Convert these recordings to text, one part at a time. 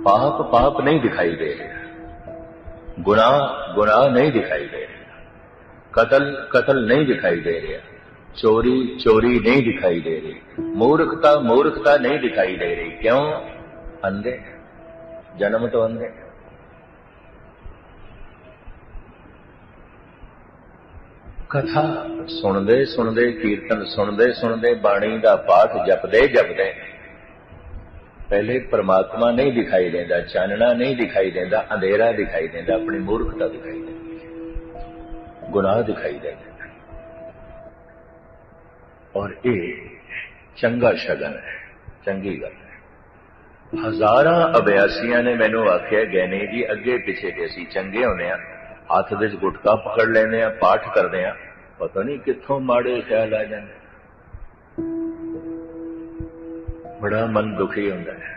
पाप पाप नहीं दिखाई दे रहा, गुनाह गुनाह नहीं दिखाई दे रहा, कत्ल कत्ल नहीं दिखाई दे रहा, चोरी चोरी नहीं दिखाई दे रही, मूर्खता मूर्खता नहीं दिखाई दे रही। क्यों? अंधे, जन्म तो अंधे। कथा सुनते सुनते, कीर्तन सुनते सुनते, बाणी का पाठ जपदे जपदे पहले परमात्मा नहीं दिखाई देता, चानना नहीं दिखाई देता, अंधेरा दिखाई देता, अपनी मूर्खता दिखाई देती, गुनाह दिखाई देता। और ये चंगा शगन है, चंगी गल है। हजारां अभ्यासियां ने मैनू आख्या, गैनी जी अगे पिछे ते असीं चंगे होने आ, हाथ विच गुटका पकड़ लेने आ, पाठ करते हैं, पता नहीं कित्थों माड़े ख्याल आ जाते, बड़ा मन दुखी होता है।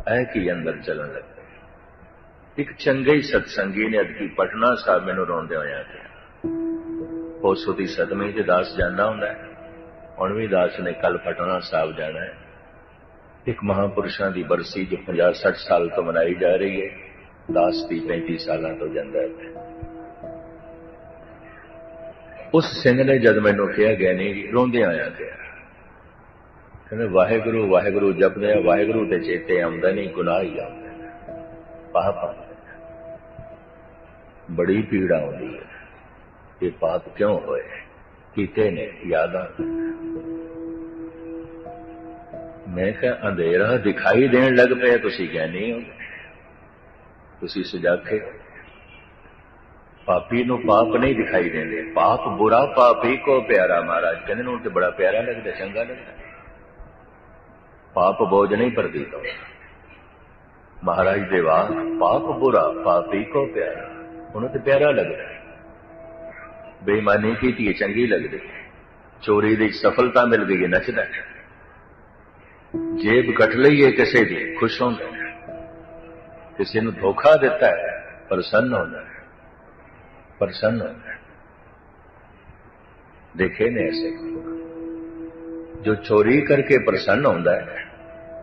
ऐ कि अंदर चलन लगता। एक चंगे ही सत्संगी ने अदकी पटना साहब मैनू रोंदे होया कहा, उस दी सदमे च दास जाना होंदा है, हुण भी दास ने कल पटना साहब जाना है। एक महापुरुषों की बरसी जो 50-60 साल तो मनाई जा रही है, दास की 35 साल तो जाता है। उस सिंह ने जद मैनू कहा, गैनी रोंदे आया गया, कहते वाहेगुरु वाहेगुरु जपदे, वाहेगुरु ते चेते आउंदा नहीं, गुनाह ही आउंदा, पाप आउंदा, बड़ी पीड़ा आउंदी है। ये पाप क्यों होए, कीते ने, याद आउंदा। मैं कहा अंधेरा दिखाई देन लग पे, तुसीं गैनी हो, तुसीं सजाखे हो। पापी नूं पाप नहीं दिखाई देंदे, पाप बुरा पापी को प्यारा। महाराज कहते नूं ते बड़ा प्यारा लगदा, चंगा लगदा, पाप बोझ नहीं प्रतीत होता। महाराज दे वाक, पाप बुरा पापी को प्यारा, उन्हें तो प्यारा लगता है। बेईमानी की चंगी लगती, चोरी की सफलता मिल गई नचदा, जेब कट ली है किसी की खुश होता है, किसी ने धोखा दिता है प्रसन्न होता है, प्रसन्न होता है। देखे ने ऐसे जो चोरी करके प्रसन्न होता है,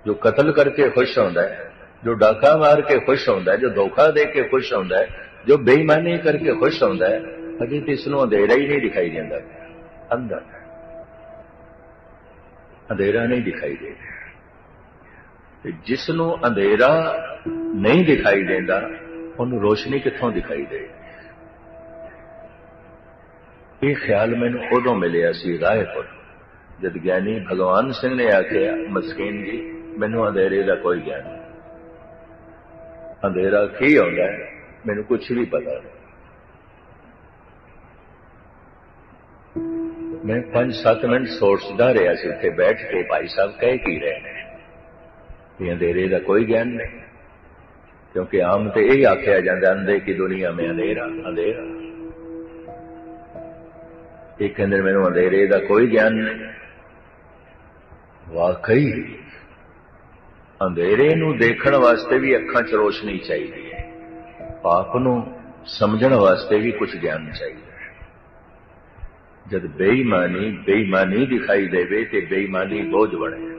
जो कत्ल करके खुश होता है, जो डाका मार के खुश होता है, जो धोखा दे के खुश होता है, जो बेईमानी करके खुश होता है, अभी तो इसनों अंधेरा ही नहीं दिखाई देता, अंदर अंधेरा नहीं दिखाई देता। जिसनों अंधेरा नहीं दिखाई देता, उन्हें रोशनी कित्थों दिखाई दे। ये ख्याल मैनू उदों मिलिया सी रायपुर, जद ज्ञानी भगवान सिंह ने आख्या, मस्कीन जी मैनू अंधेरे का कोई ज्ञान नहीं, अंधेरा की होंदा है मैनू कुछ भी पता नहीं। मैं 5-7 मिनट सोचता रहा सी उत्थे बैठ के, भाई साहब कह की रहे हैं, अंधेरे का कोई ज्ञान नहीं, क्योंकि आम तो यही आख्या जाता, अंधे की दुनिया में अंधेरा अंधेरा। एक अंदर मैनू अंधेरे का कोई ज्ञान नहीं। वाकई अंधेरे नू देखण वास्ते भी अखां च रोशनी चाहिए, पाप नू समझण वास्ते भी कुछ ज्ञान चाहिए। जब बेईमानी बेईमानी दिखाई देवे ते बेईमानी बोझ बने,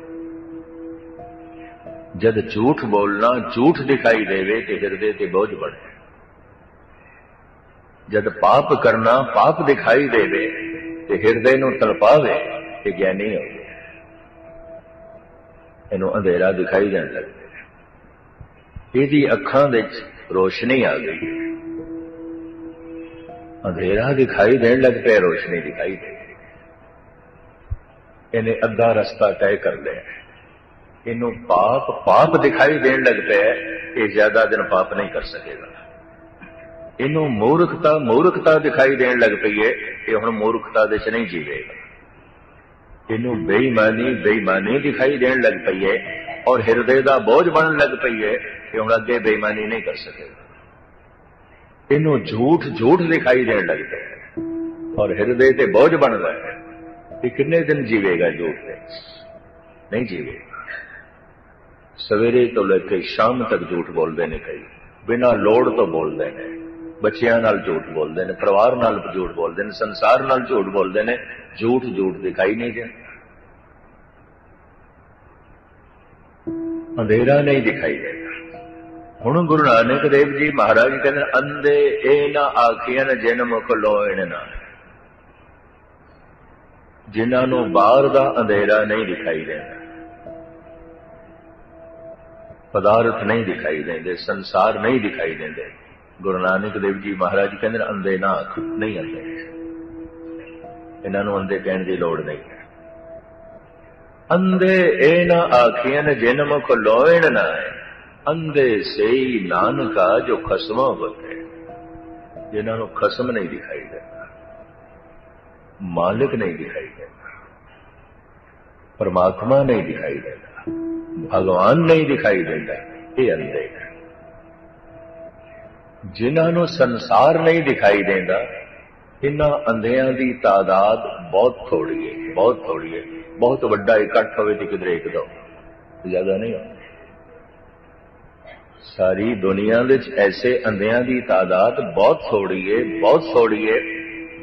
जब झूठ बोलना झूठ दिखाई देवे ते हृदय ते बोझ बने, जब पाप करना पाप दिखाई देवे ते हृदय नू तड़पावे ते ज्ञानी हो गए। इनू अंधेरा दिखाई देने लगे, यदि अखां दे रोशनी आ गई, अंधेरा दिखाई देने लग पे, रोशनी दिखाई दे गई, इन्हें अद्धा रास्ता तय कर लिया। इनू पाप पाप दिखाई देने लग पे, ये ज्यादा दिन पाप नहीं कर सकेगा। इनू मूर्खता मूर्खता दिखाई देने लग पई है, ये हुण मूर्खता दे च नहीं जीवेगा। इनू बेईमानी बेईमानी दिखाई देने लग पई है और हृदय का बोझ बनने लग पई है, ये हुण अगे बेईमानी नहीं कर सकेगा। इनू झूठ झूठ दिखाई देने लग पे और हृदय ते बोझ बन रहा है, ये कितने दिन जीवेगा झूठ से? नहीं जीवेगा। सवेरे तो लेकर शाम तक झूठ बोलते ने, कई बिना लोड़ तो बोलते हैं, बच्चियां नाल झूठ बोलते हैं, परिवार नाल झूठ बोलते हैं, संसार नाल झूठ बोलते हैं, झूठ झूठ दिखाई नहीं देता, अंधेरा नहीं दिखाई देता। हुण गुरु नानक देव जी महाराज कहते अंधे ए ना आखियन जिन मुख लोयण ना, जिन्हां नूं बाहर दा अंधेरा नहीं दिखाई देता, पदार्थ नहीं दिखाई देंदे, संसार नहीं दिखाई देंदे। गुरु नानक देव जी महाराज कहते अंधे ना आख, नहीं अंधे, इन्हां नूं अंधे कहण दी लोड़ नहीं। अंधे ए ना आखियन जिन मुख लोयण ना, अंधे से ही नानका जो खसमा होते, जिन्हां नूं खसम नहीं दिखाई देता, मालिक नहीं दिखाई देता, परमात्मा नहीं दिखाई देता, भगवान नहीं दिखाई देता, ये अंधे है। जिन्हां नूं संसार नहीं दिखाई देता, इन्हां अंधियां दी तादाद बहुत थोड़ी है, बहुत थोड़ी है। बहुत वड्डा इकट्ठ होवे ते किधरे एक दो, ज्यादा नहीं होता। सारी दुनिया विच ऐसे अंधियां दी तादाद बहुत थोड़ी है, बहुत थोड़ी है,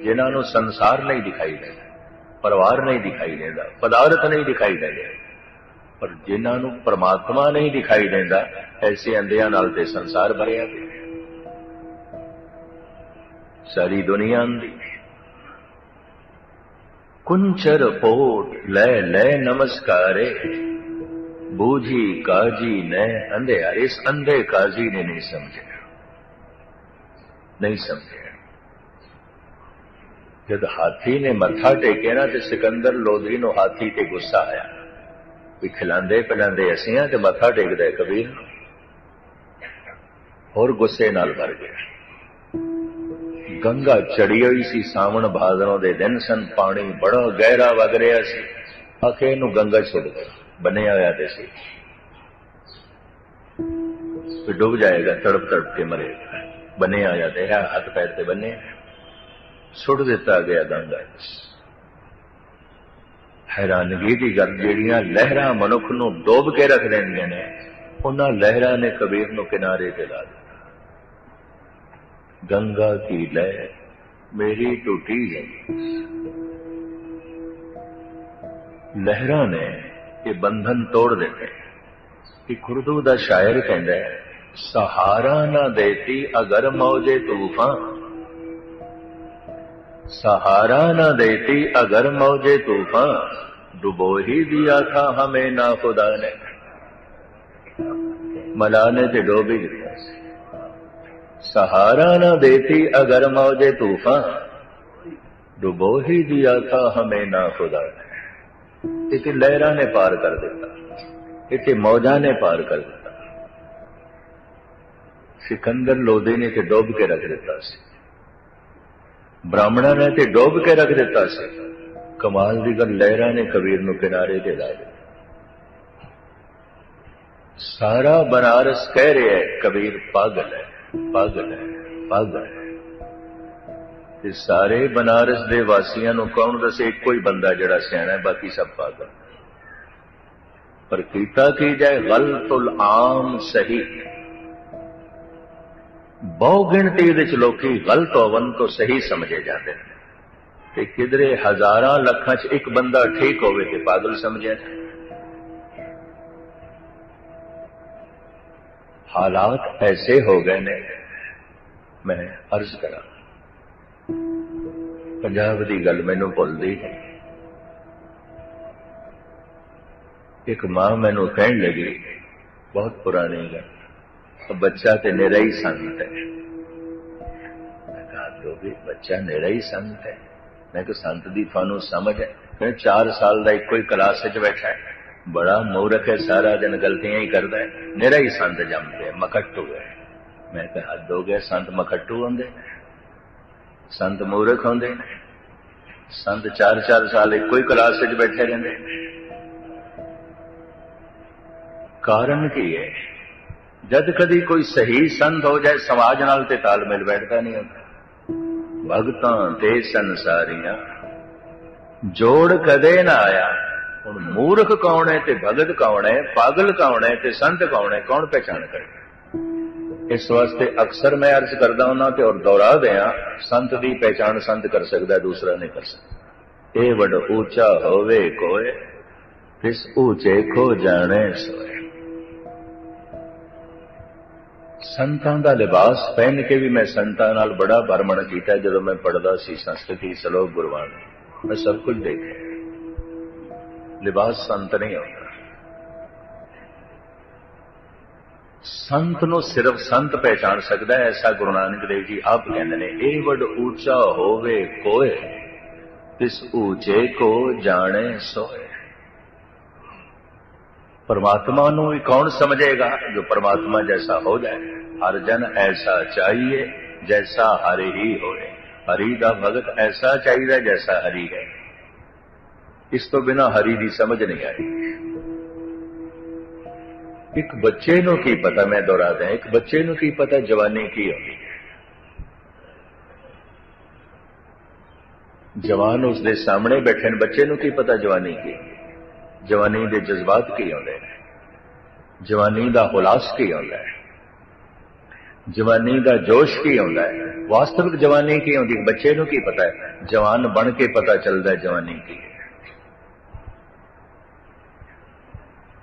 जिन्हां नूं संसार नहीं दिखाई देता, परिवार नहीं दिखाई देता, पदार्थ नहीं दिखाई देते, पर जिन्हां नूं परमात्मा नहीं दिखाई देता, ऐसे अंधियां नाल ते संसार भरिया पिया। सारी दुनिया अंधी। कुंचर पोट ले ले नमस्कारे, बूझी काजी ने अंधेरे। इस अंधे काजी ने नहीं समझे, नहीं समझे। जब हाथी ने मथा टेके ना तो सिकंदर लोधी नो हाथी ते गुस्सा आया भी खिलांदे पिलांदे असीं हां ते मथा टेकदा कबीर होर गुस्से नाल भर गया। गंगा चढ़ी हुई सी, सावण भादरों दे दिन सन, पानी बड़ा गहरा वग रहा सी। आखे इनू गंगा छुड़ दे, बनिया होया ते सी, फिर डूब जाएगा, तड़प तड़प के मरेगा। बनिया होया ते है, हाथ पैर ते बने, सुट दिता गया गंगा। हैरानगी की गल, जिहड़ियां लहरां मनुख नूं डोब के रख देंदियां ने, उन्हां लहरां ने कबीर नूं किनारे ते ला दिया। गंगा की लहर मेरी टूटी है, लहरां ने ये बंधन तोड़ देते। एक उर्दू दा शायर कहंदा है, सहारा ना देती अगर मौजे तूफान, सहारा न देती अगर मौजे तूफान, डुबो ही दिया था हमें ना खुदा ने। मलाने से डोब ही दिया। सहारा न देती अगर मौजे तूफान, डुबो ही दिया था हमें ना खुदा ने। इतने लहरा ने पार कर दिता, इतने मौजा ने पार कर दिता। सिकंदर लोधी ने ते डोब के रख दिता सी, ब्राह्मणा ने ते डोब के रख दिता सी। कमाल दी गल, लहरा ने कबीर नूं किनारे ते ला दिता। सारा बनारस कह रहा है कबीर पागल है, पागल है, पागल है। ते सारे बनारस दे वासियां नूं कौन दसे? एक कोई बंदा जिहड़ा सियाणा है, बाकी सब पागल। पर कीता की जाए, गलतुल आम सही। बहु गिणती विच लोकी गलत होवन तो सही समझे जाते हैं, ते किधरे हजारां लखां च एक बंदा ठीक होवे ते पागल समझे। हालात ऐसे हो गए ने। मैं अर्ज करा, पंजाब की गल मैनू भुलदी। एक मां मैनू कहन लगी, बहुत पुरानी गल, बच्चा ते निरा ही संत है। मैं कहा जो भी बच्चा निरा ही संत है। मैं कहा संत दी थानू समझ है? कहने 4 साल का एको ही क्लास च बैठा है, बड़ा मूर्ख है, सारा दिन गलतियां ही करता है, निरा ही संत जमते है, मखट्टू है। मैं कहा हद हो गया, संत मखट्टू होंदे, संत मूर्ख होंदे, संत 4-4 साल एको ही क्लास च बैठे रहंदे। कारण की है? जद कदी कोई सही संत हो जाए, समाज नाल ते तालमेल बैठता नहीं होता। भगतां ते संसारियां जोड़ कदे ना आया। हुण मूर्ख कौन है ते भगत कौन है, पागल कौन है ते संत कौन है, कौन पहचान करे? इस वास्ते अक्सर मैं अर्ज करदा हूं ते और दोहरा दिया, संत दी पहचान संत कर सकदा, दूसरा नहीं कर सकता। ए वड ऊंचा होवे कोय, तिस ऊंचे खो जाने सोए। संतां दा लिबास पहन के भी मैं संतां नाल बड़ा भरमण कीता। जदों मैं पढ़दा सी संस्कृति सलोक गुरबाणी, मैं सब कुछ देखा। लिबास संत नहीं होता। संत नूं सिर्फ संत पहचान सकता है, ऐसा गुरु नानक देव जी आप कहते हैं। ए वड ऊंचा होवे कोय, तिस ऊंचे को जाने सोए। परमात्मा नूं भी कौन समझेगा? जो परमात्मा जैसा हो जाए। हर जन ऐसा चाहिए जैसा हरि ही होए। हरि दा भगत ऐसा चाहिए जैसा हरि है। इस तो बिना हरि की समझ नहीं आई। एक बच्चे नूं की पता, मैं दोहरा दें, एक बच्चे नूं की पता जवानी की होती है। जवान उसके सामने बैठे, बच्चे नूं की पता जवानी की। जवानी के जज्बात की होंदे ने, जवानी का हुलास की होंदा है, जवानी का जोश की होंदा है। वास्तविक जवानी की होंदी बच्चे नूं की पता है। जवान बन के पता चलता है जवानी की है।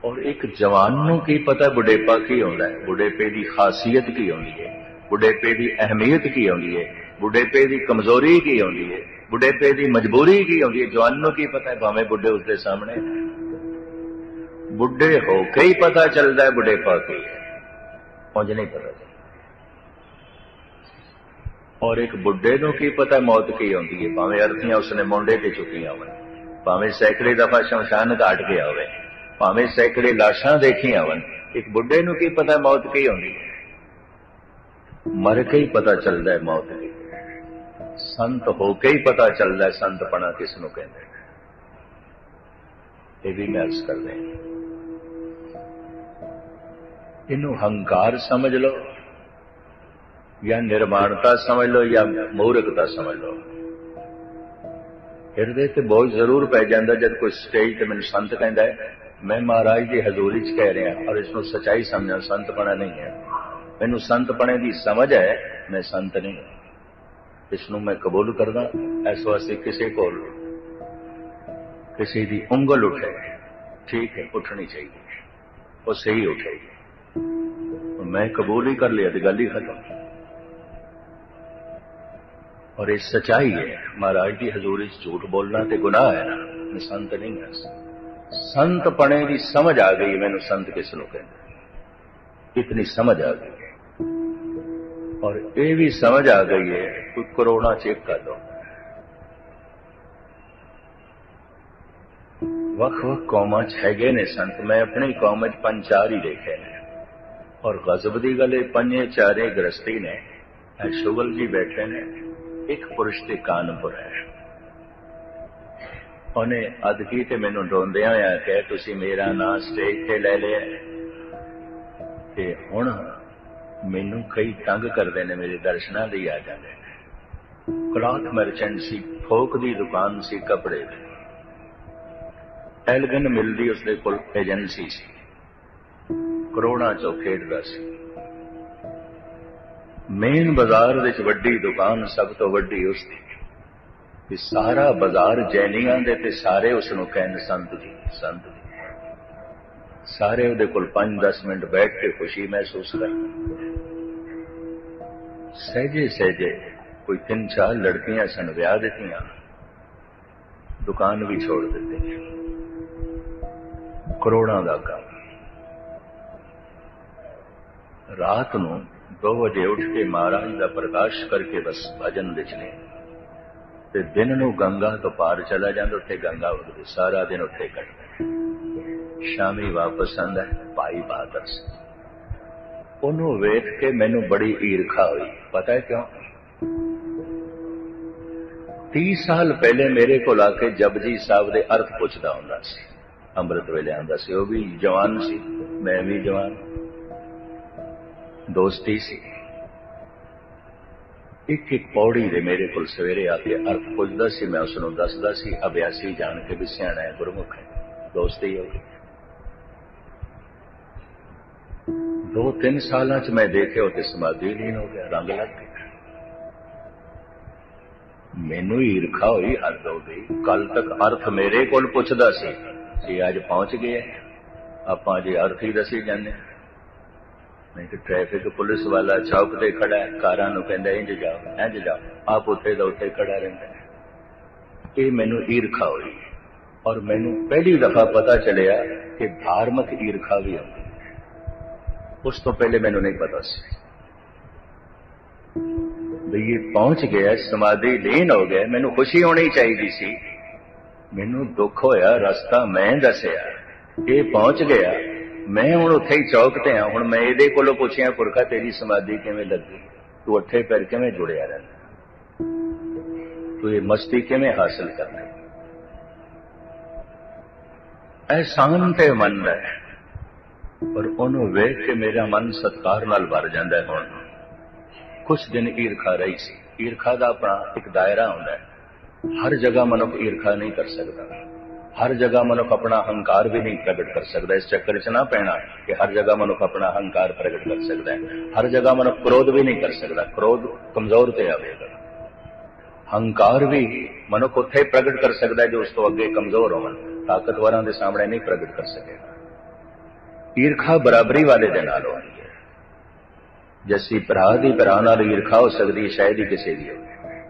और एक जवान नूं की पता बुढ़ेपा की होंदा है। बुढ़ेपे की खासियत की होंदी है, बुढ़ेपे की अहमियत की होंदी है, बुढ़ेपे की कमजोरी की होंदी है, बुढ़ेपे की मजबूरी की होंदी है। जवान नूं की पता है, भावें बुढ़े उसके सामने। बुढ़े होके ही पता चलता है बुढ़ेपा की है, मुझे नहीं पता चलता। और एक बुढ़े नूं की पता मौत की होंदी है, भावें अर्थियां उसने मुंडे ते चुकियां होवन, भावें सैकड़े दफा शमशान घाट गया होवे, भावें सैकड़े लाशां देखियां होवन। एक बुढ़े नूं की पता मौत की होंदी है, मर के ही पता चलता है मौत की। संत होके ही पता चलता है संतपना किसनूं कहंदे ने। ये भी मैं अर्ज कर दें। इनू हंकार समझ लो या निर्माणता समझ लो या मूर्खता समझ लो। हिरदे ते बोझ जरूर पै जाता जब कोई स्टेज ते मैनूं संत कहता है। मैं महाराज की हजूरी च कह रहा और इसनों सच्चाई समझा, संतपना नहीं है। मैनूं संतपने की समझ है, मैं संत नहीं हूं। इसनों मैं कबूल करदा। इस वास्ते किसी को किसी की उंगल उठे, ठीक है, उठनी चाहिए, वो सही उठेगी। मैं कबूल ही कर लिया तो गल ही खत्म। और ये सच्चाई है। महाराज की हजूरी झूठ बोलना तो गुनाह है ना। मैं संत नहीं है। संत पने की समझ आ गई। मैनू संत किस नूं कहंदे, इतनी समझ आ गई है। और ये भी समझ आ गई है, कोई करोड़ां चेक कर दो। वख-वख कौमां च हैगे ने संत। मैं अपनी कौम च 5-4 ही देखे ने। और गजब की गल, 5-4 गृहस्थी ने। शुगल जी बैठे ने, एक पुरुष ते कानपुर है। उन्हें अदकी ते मैनू रोंदिया होया कहा, तुसी मेरा नाम स्टेज ते ले लिया ते हुण मैनू कई तंग करते हैं, मेरे दर्शनां दी आ जाते हैं। क्लॉथ मर्चेंट सी, थोक की दुकान सी कपड़े दी। एलगन मिलदी उसदे कोल एजेंसी सी, करोड़ां चो खेडदा सी। मेन बाजार विच वड्डी दुकान, सब तो वड्डी उसदी। सारा बाजार जैनियां दे ते सारे उसनूं कहन संत जी, संत जी। सारे उहदे कोल 5-10 मिनट बैठ के खुशी महसूस कर। सहजे सहजे कोई 3-4 लड़कियां सन, ब्याह दित्तियां, दुकान भी छोड़ दित्ती। करोड़ां दा काम। रात नूं 2 बजे उठ के महाराज का प्रकाश करके बस भजन लिखने। ते दिन नूं गंगा तो पार चला जाता, उत्थे गंगा उठदी, सारा दिन उत्थे कटदा। शामी वापस आंदा भाई बहादुर सिंह। उन्हों वेख के मैनू बड़ी ईर्खा हुई। पता है क्यों? 30 साल पहले मेरे को आके जपजी साहब के अर्थ पुछदा हुंदा सी। अमृत वेले आंदा सी, वो भी जवान सी, मैं भी जवान, दोस्ती सी। एक एक पौड़ी दे मेरे को सवेरे आके अर्थ पुछदा सी, मैं उसनूं दसदा सी। अभ्यासी जान के भी सियाणा है, गुरमुख है, दोस्ती हो गई। 2-3 साल च मैं देखे होते समाधि लीन हो गया, रंग लग गया। मैनू ईर्खा हुई, हद हो गई। कल तक अर्थ मेरे को पुछदा सी, अज पहुंच गए, आपां जे अर्थ ही दसी जाने। नहीं तो ट्रैफिक पुलिस वाला चौक ते खड़ा है, कारां नूं कहंदा इंज जाओ, आप उत्थे दा उत्थे खड़ा रहिंदा है। ये मैनूं ईरखा हुई और मैनूं पहली दफा पता चलिया कि धार्मिक ईरखा भी होंदी। उस तो पहले मैनूं नहीं पता सी भी ये पहुंच गया, समाधि लीन हो गया। मैनूं खुशी होनी चाहिए सी, मैनूं दुख होया, रास्ता मैं दसिया, ये पहुंच गया। मैं हुण उत्थे ही चौक ते हां। हुण मैं इहदे कोलों पुछिया, पुरखा तेरी समाधि किवें लगी, तू अठे पैर किवें जुड़िया रहिंदा, तू ये मस्ती किवें हासिल करना। एहसान ते मन है, पर उन्होंने वेख के मेरा मन सत्कार नाल भर जाता है। हुण कुछ दिन ईरखा रही सी। ईरखा का अपना एक दायरा होंदा है। हर जगह मनुख ईरखा नहीं कर सकता, हर जगह मनुख अपना अहंकार भी नहीं प्रकट कर सकता। इस चक्कर च ना पैना कि हर जगह मनुख अपना अहंकार प्रकट कर सकता है। हर जगह मनुख क्रोध भी नहीं कर सकता, क्रोध कमजोर ते आवेगा। अहंकार भी मनुख उत्थे प्रकट कर सकता है जो उस तो अगे कमजोर हो, ताकतवरां दे सामने नहीं प्रकट कर सकेगा। ईरखा बराबरी वाले दे नाल होंदी है। जैसी भरा दी भरा नाल ईरखा हो सकती है, शायद ही किसी दी होवे।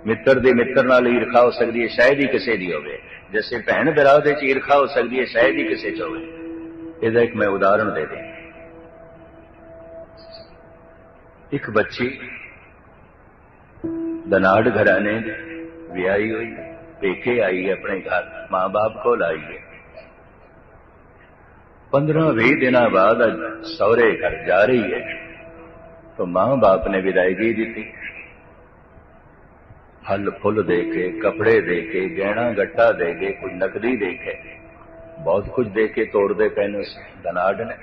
मित्र दे मित्र नाल ईरखा हो सकती है, शायद ही किसी दी होवे। जैसे भैन भरा दे च ईरखा हो सकती है, शायद ही किसी च होवे। इहदा एक मैं उदाहरण दे दें। एक बच्ची धनाढ़ घराने विआही हुई, पेके आई है, अपने घर मां बाप को लाई है। 15-20 दिन बाद सौरे घर जा रही है तो मां बाप ने विदायगी दी। फल फुल दे के, कपड़े दे के, गहना गट्टा दे के, कुछ नकदी दे के, बहुत कुछ दे के तोड़ते पे उस धनाढ़ ने।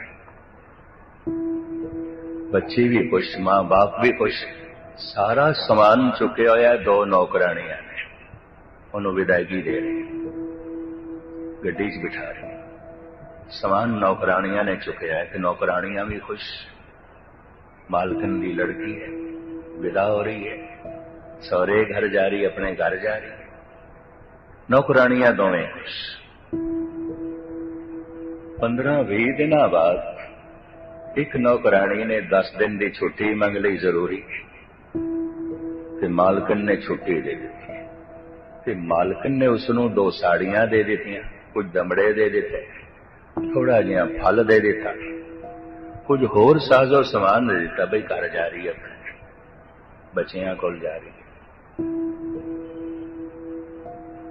बच्ची भी खुश, मां बाप भी खुश। सारा समान चुके होया 2 नौकरानियां ने उन्होंने विदायगी दे रही, गड्डी च बिठा रही। समान नौकरानियां ने चुकया है कि नौकरानियां भी खुश। मालकन की लड़की है, विदा हो रही है, सौरे घर जा रही, अपने घर जा रही, नौकरानियां दोवें खुश। 15-20 दिन बाद एक नौकरानी ने 10 दिन की छुट्टी मंग ली जरूरी, ते मालकन ने छुट्टी दे दी। ते मालकन ने उसनों 2 साड़ियां दे दित्तियां, कुछ दमड़े दे दिते, थोड़ा जिहा फल दे दिता, कुछ होर साजो समान दे दिता। बई घर जा रही है, अपने बच्चियां कोल जा रही है।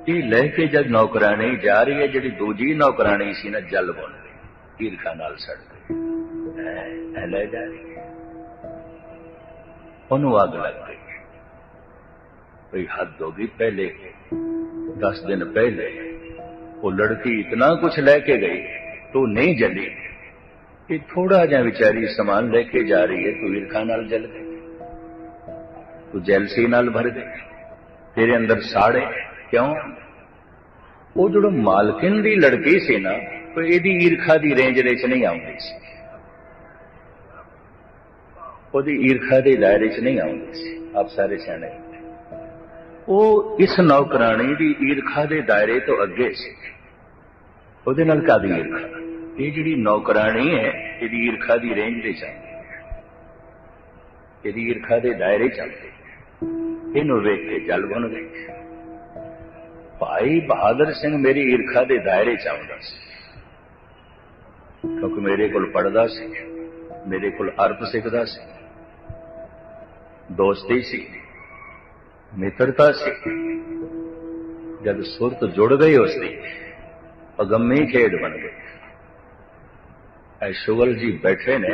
ये लेके जब नौकरानी जा रही है, जी दूजी नौकरानी सी ना, जल बुन गई, ईरखा नाल सड़ गई, ले जा रही है। उन्होंने अग लग गई। कोई हद होगी। पहले 10 दिन पहले वो लड़की इतना कुछ लेके गई तो नहीं जली कि थोड़ा जा बेचारी सामान लेके जा रही है, तू ईरखा नाल जल गई, तू जैलसी नाल भर गई, तेरे अंदर साड़े। क्यों? वो जो मालकिन दी लड़की सी ना, तो यदी ईरखा दी रेंज दे च नहीं आउंदी सी, ओदी ईरखा दे दायरे च नहीं आउंदी सी। आप सारे सियाणे, वो इस नौकरानी दी ईरखा दे दायरे तो अगे सी। ओदे नाल कादी ईरखा? ये जिहड़ी नौकरानी है, इहदी ईरखा दी रेंज दे च आउंदी है, इहदी ईरखा दे दायरे च आउंदी है। इहनूं वेख के जल बुन गई। भाई बहादुर सिंह मेरी ईरखा दे दायरे च आउंदा सी, क्योंकि मेरे कोल पढ़दा सी, मेरे कोल अर्थ सिखदा सी, दोस्ती सी, मित्रता सी। जब सुरत जुड़ गई उसकी, अगम्मी खेड बन गई। शुगल जी बैठे ने,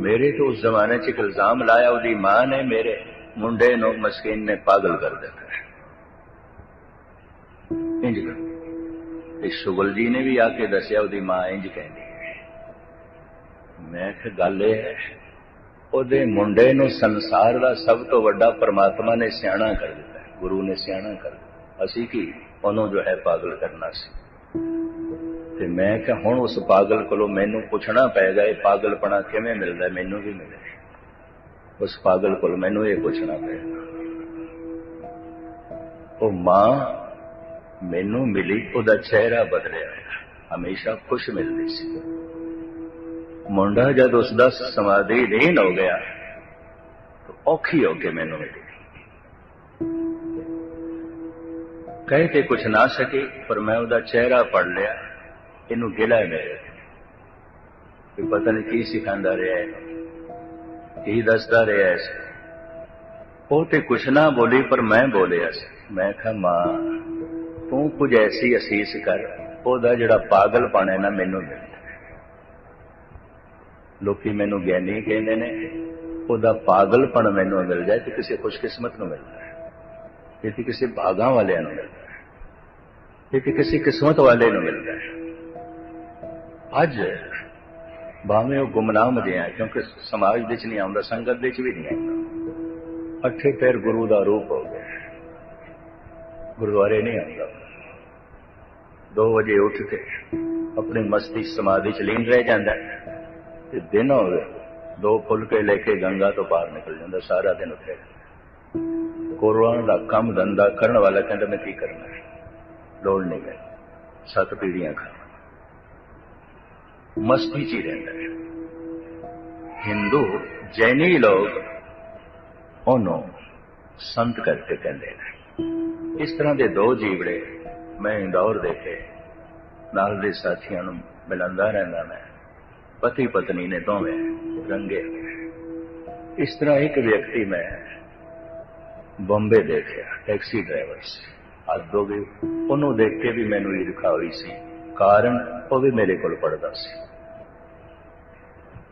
मेरे तो उस जमाने च इल्जाम लाया, उसकी मां ने मेरे मुंडे नो मस्कीन ने पागल कर दिया है। इंज कर शुगल जी ने भी आके दसिया, उसकी मां इंज कहती है। मैं गल यह है, ਉਹਦੇ मुंडे ਨੂੰ संसार का सब तो वड्डा परमात्मा ने सियाणा कर दिता है, गुरु ने सियाणा कर दिता। असी की ਉਹਨੂੰ जो है पागल करना सी। ते मैं क्या हुण उस पागल कोलों मैनू पुछना पैगा, ये पागलपना किवें मिलदा, मैनू भी मिले। उस पागल कोलों मैनू ये पुछना पैगा। वो मां मैनू मिली, ਉਹਦਾ चेहरा बदलिया, हमेशा खुश मिलती सी। मुंडा जब उसका समाधि लीन हो गया तो औखी होके मैनू मिली। कह के कुछ ना सकी, पर मैं उसका चेहरा पढ़ लिया। इनू गिला है मेरे कि पता नहीं की सिखांदा रहा है, की दसदा रहा है। वो तो कुछ ना बोली, पर मैं बोलिया। मैं कहा मां तू कुछ ऐसी असीस कर, ओदा जिहड़ा पागलपन है ना मैनू मिल जाए। लोकी मैनू ज्ञानी कहते ने, ओदा पागलपन मैनू मिल जाए तो किसी खुशकिस्मत नूं मिलता है, ये किसी भागा वाले नूं मिलता है, ये किसी किस्मत वाले नूं मिलता है। अज भावें वो गुमनाम जिहा, क्योंकि समाज विच नहीं आउंदा, संगत विच भी नहीं आउंदा। अठे पैर गुरु का रूप हो गया, गुरुद्वारे नहीं आउंदा। 2 बजे उठ के अपनी मस्ती समाधि च लीन रह जाता है। दिन हो गए 2 फुलके लेके गंगा तो पार निकल जाता, सारा दिन उठे। कोरोना का काम धंधा करने वाला कहता मैं की करना है, लोड़ नहीं है, 7 पीढ़ियां खाना, मस्ती च ही रहता है। हिंदू जैनी लोग ओनों संत करके कहते हैं। इस तरह के 2 जीवड़े मैं इंदौर देखे, नाल दे साथियों नूं मिलंदा रहंदा। मैं पति पत्नी ने दोवें रंगे। इस तरह एक व्यक्ति मैं बॉम्बे देखा, टैक्सी ड्राइवर से हद हो गई। उन्होंने देख के भी मैनू ईर्खा हुई सी, कारण वो भी मेरे को पढ़ता सी।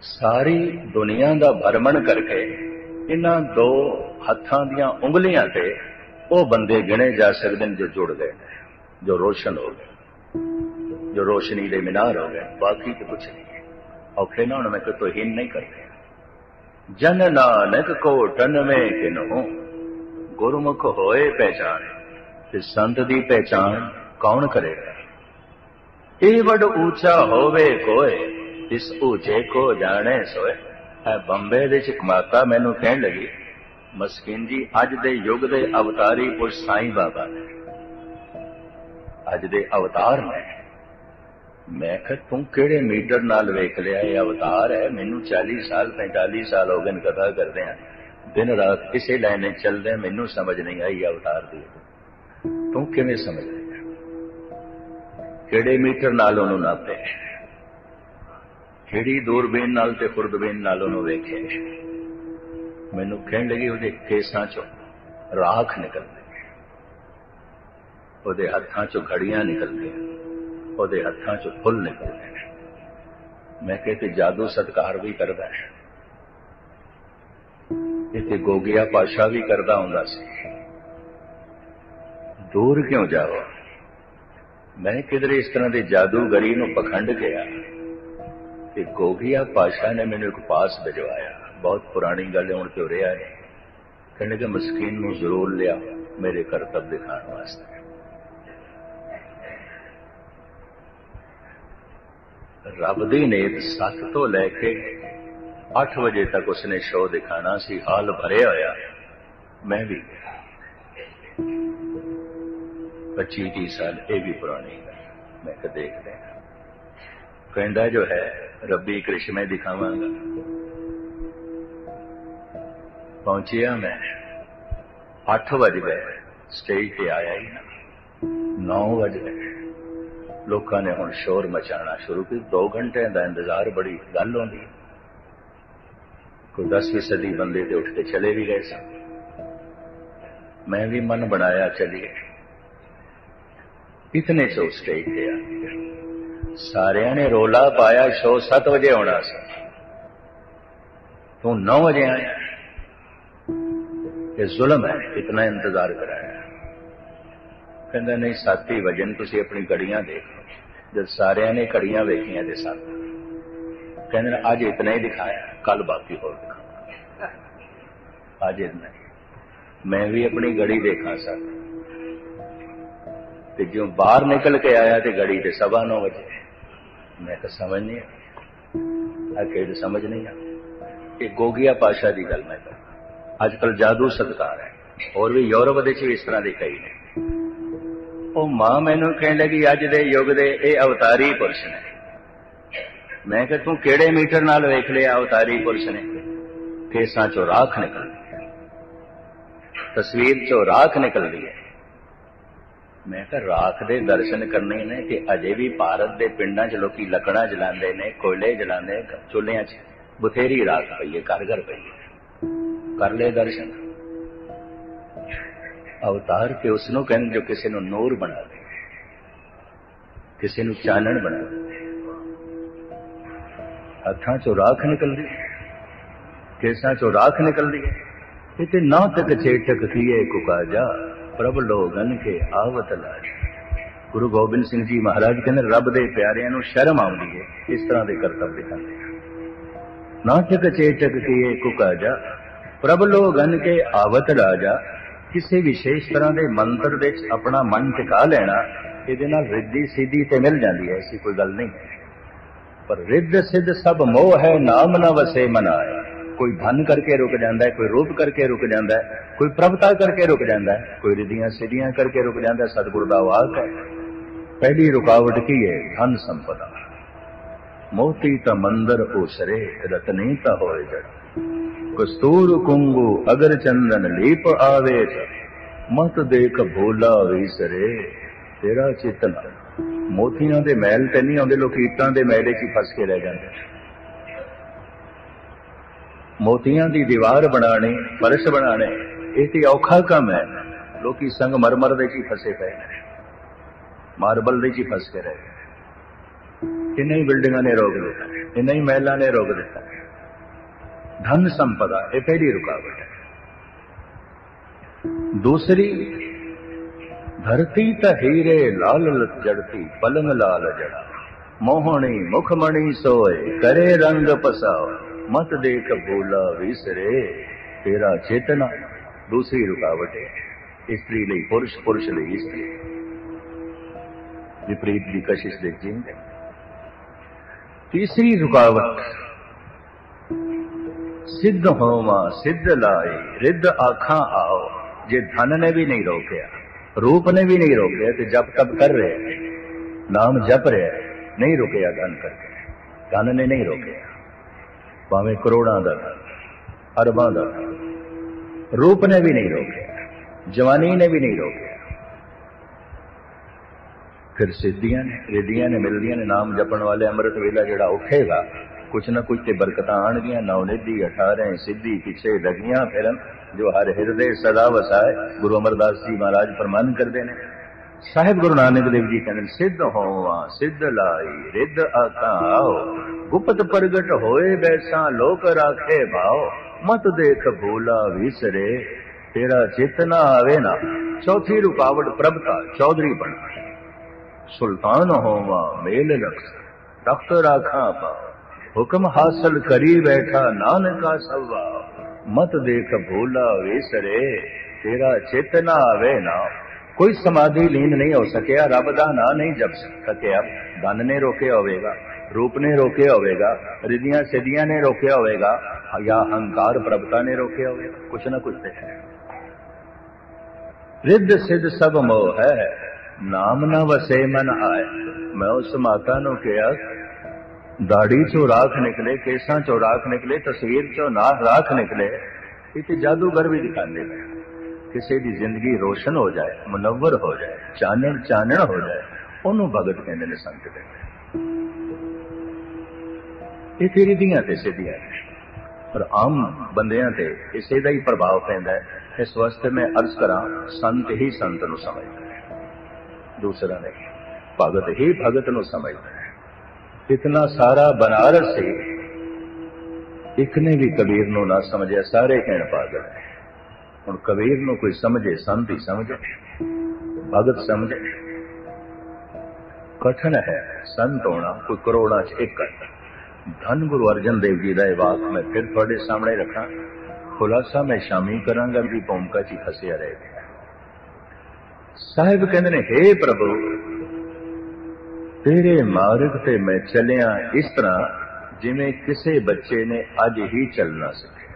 सारी दुनिया का भ्रमण करके इन्हां 2 हत्थां दियां उंगलियां ते वो बंदे गिने जा सकते हैं जो जुड़ गए, जो रोशन हो गए, जो रोशनी के मीनार हो गए। बाकी तो कुछ नहीं है। औखे ना मैं तो हीन नहीं करते। जन नानक को टन में किनो गुरमुख होए पहचान, संत की पहचान कौन करेगा। ए वड ऊंचा होवे कोय, इस ऊंचे को जाने सोए। बंबे दे च माता मैनू कहन लगी, मस्किन जी अज दे युग दे अवतारी पुरुष साईं बाबा ने, अज दे अवतार ने। मैं कहा तू केड़े मीटर नाल वेख लिया, ये अवतार है। मैनू 40 साल 45 साल हो गए कथा करते हैं, दिन रात इसे लाइन चलते, मैनू समझ नहीं आई अवतार दी। तू किवें समझ लिया? केड़े मीटर नाल उहनूं नापे, केड़ी दूरबीन नाल ते खुरदबीन नाल उहनूं वेखे। मैनू कहन लगी उहदे केसां चों राख निकलदी, उहदे हत्थां चों घड़ियां निकलदियां, उहदे हत्थां चों फुल निकलदे। मैं कहते जादू सत्कार भी करदा है, इत्थे गोगिया पाशा भी करदा हुंदा सी। दूर क्यों जाओ? मैं किधरे इस तरह के जादूगरी नूं पखंड गया कि गोगिया पाशा ने मैनू एक पास भिजवाया। बहुत पुरानी गल हुण तो रहा है। कहने के मस्कीन नूं जरूर लिया मेरे करतब दिखाने वास्ते। रब दी नीत 7 तो लैके 8 बजे तक उसने शो दिखाना सी, हाल भरे होया। मैं भी 25-30 साल, ये भी पुरानी है। मैं तो देखते हैं कहता जो है रब्बी करिश्मे दिखावांगा। पहुंचिया मैं 8 बज गए, स्टेज पे आया ही ना 9 बज गए। लोगों ने हुण शोर मचाना शुरू की। 2 घंटे का इंतजार बड़ी गल होंदी। कोई 10-20 बंदे तो उठ के चले भी गए सन। मैं भी मन बनाया चलिए। इतने चो स्टेज पे आ गया। सारिया ने रोला पाया शो 7 बजे होना सी, तू 9 बजे आया। ये जुल्म है, इतना इंतजार कराया। कहता नहीं 7 ही वजन, तुसी अपनी घड़ियां देख लो। जब सारिया ने घड़ियां वेखियां ते 7, कहते आज इतना ही दिखाया, कल बाकी होर दिखाऊंगा। आज इतना ही। मैं भी अपनी घड़ी देखा सर, तो जो बाहर निकल के आया तो घड़ी ते 9:15 बजे। मैं तो समझ नहीं आया, समझ नहीं आ। ये गोगिया पाशा की गल मैं कर। आजकल जादू सत्कार है, और भी यूरोप दे भी इस तरह के कई ने। वो मां मैनू कहने लगी अज दे युग दे ये अवतारी पुरुष ने, मैं कहा तू केड़े मीटर नाल वेख लिया अवतारी पुरुष ने? केसां चो राख निकल दी है, तस्वीर चो राख निकल दी है। मैं कहा राख दे दर्शन करने ने कि अजे भी भारत के पिंडां च लोकी लकड़ा जलाते ने, कोयले जलाते, चुल्हियां च बथेरी राख पई है, घर घर पई है, कर ले दर्शन। अवतार के उसनों कहने जो किसी नूं नूर बना दे, किसी नूं चानण बना दे। हथां चो राख निकल दी, केसां चो राख निकल दी, इते ना तक चेटक किए कुकाजा, प्रभ लोगन के आवत लाज। गुरु गोबिंद सिंह जी महाराज कहते रब दे प्यारिਆਂ ਨੂੰ शर्म आउंदी है इस तरह के करतब दिखाते हैं। नाटक चेटक किए कुकाजा, प्रभ लोगन के आवत राजा। किसी विशेष तरह के मंत्र दे अपना मन टिका लेना, ਇਹਦੇ ਨਾਲ रिद्धि सीधी ते मिल जाती है, ऐसी कोई गल नहीं है। पर रिद्ध सिद्ध सब मोह है, नाम न वसे मनाए। कोई धन करके रुक जाता है, कोई रूप करके रुक जाता है, कोई प्रभता करके रुक जाता है, कोई रिद्धियां सिद्धियां करके रुक जाता है। सतगुरु दा वाक है, पहली रुकावट की है धन संपदा। मोती त मंदर ओसरे, रतनी त होए जड़। कस्तूर कुंगु अगर चंदन लीप आवे, मत देख भोला विसरे तेरा चेतना। मोतियां दे मैल ते नहीं आउंदे, लोग ईटां दे मैले च फस के रह जाते। मोतियां दी दीवार बनाने, फर्श बनाने, ये तो औखा काम है। लोग संगमरमर दे च फसे पे, मार्बल दे च फस के रह गए। इन्हीं बिल्डिंग ने रोक दिता, इन्हीं महलों ने रोक दिता। धन संपदा ये पहली रुकावट है। दूसरी, धरती त हीरे लाल जड़ती, पलंग लाल जड़ा। मोहनी मुखमणि सोए, करे रंग पसाओ। मत देख भोला विसरे तेरा चेतना। दूसरी रुकावट है स्त्री लई पुरुष, पुरुष लई स्त्री, विपरीत की कशिश दे जिंद। तीसरी रुकावट, सिद्ध होवा सिद्ध लाई, रिद्ध आखा आओ। जे धन ने भी नहीं रोकया, रूप ने भी नहीं रोकया, तो जप तप कर रहे, नाम जप रहे, नहीं रुकया धन करके, धन ने नहीं रोकया। भावें करोड़ों का धन, अरबां का धन, रूप ने भी नहीं रोकया, जवानी ने भी नहीं रोकया। फिर सिद्धियां ने, रिद्धियां ने मिलदियां ने। नाम जपण वाले अमृत वेला जिहड़ा उठेगा, कुछ न कुछ ते बरकतां आणगियां। नवनिधि 18 सिद्धि पिछे लगियां फिरन, जो हर हृदय सदा वसाए। गुरु अमरदास जी महाराज फरमान करते हैं, साहिब गुरु नानक देव जी कहते सिद्ध होवा सिद्ध लाई, रिद्ध आका आओ। गुप्त प्रगट होए बैसा, लोक राखे भाव। मत देख भोला विसरे तेरा चेतना आवे ना। चौथी रुकावट प्रभता, चौधरी बनना। सुल्तान होवा मेल रख, रक्त राखा पाओ। हुक्म हासिल करी बैठा, नानका सवा। मत देख भोला विसरे तेरा चेतना आवे ना। कोई समाधि लीन नहीं हो सकिया, रब दा ना नहीं जप सकिया। धन ने रोके होवेगा, रूप ने रोके होवेगा, रिद्धियां सिद्धियां ने रोके होवेगा, या अहंकार प्रभुता ने रोके होवेगा। कुछ न कुछ है। रिद्ध सिद्ध सब मोह है, नाम न वसे मन आए। मैं उस माता नु कहा, दाढ़ी चो राख निकले, केसां चो राख निकले, तस्वीर चो ना राख निकले, इतने जादूगर भी दिखाते हैं। किसी की जिंदगी रोशन हो जाए, मुनव्वर हो जाए, चानण चानण हो जाए, उन्होंने भगत कहते हैं, संत कहते हैं। ये रिद्धियां ते सिद्धियां पर आम बंदियां ते इसे दा ही प्रभाव पैंदा है। इस वास्ते मैं अर्ज करा, संत ही संत नूं समझदा है, दूसरा नहीं। भगत ही भगत नूं समझदा है। इतना सारा बनारस से एक ने भी कबीर नूं ना समझिया, सारे कहण पागल है। हुण कबीर नूं कोई समझे, संत ही समझे, भगत समझे। कठिन है संत होना, कोई करोड़ा च एक करता। धन गुरु अर्जन देव जी का वाक मैं फिर थोड़े सामने रखा। खुलासा मैं शामी करांगा भी भूमिका च फसिया रह गया। साहिब कहते ने, हे प्रभु तेरे मार्ग ते मैं चलिया इस तरह जिमें किसी बच्चे ने अज ही चलना सीखे।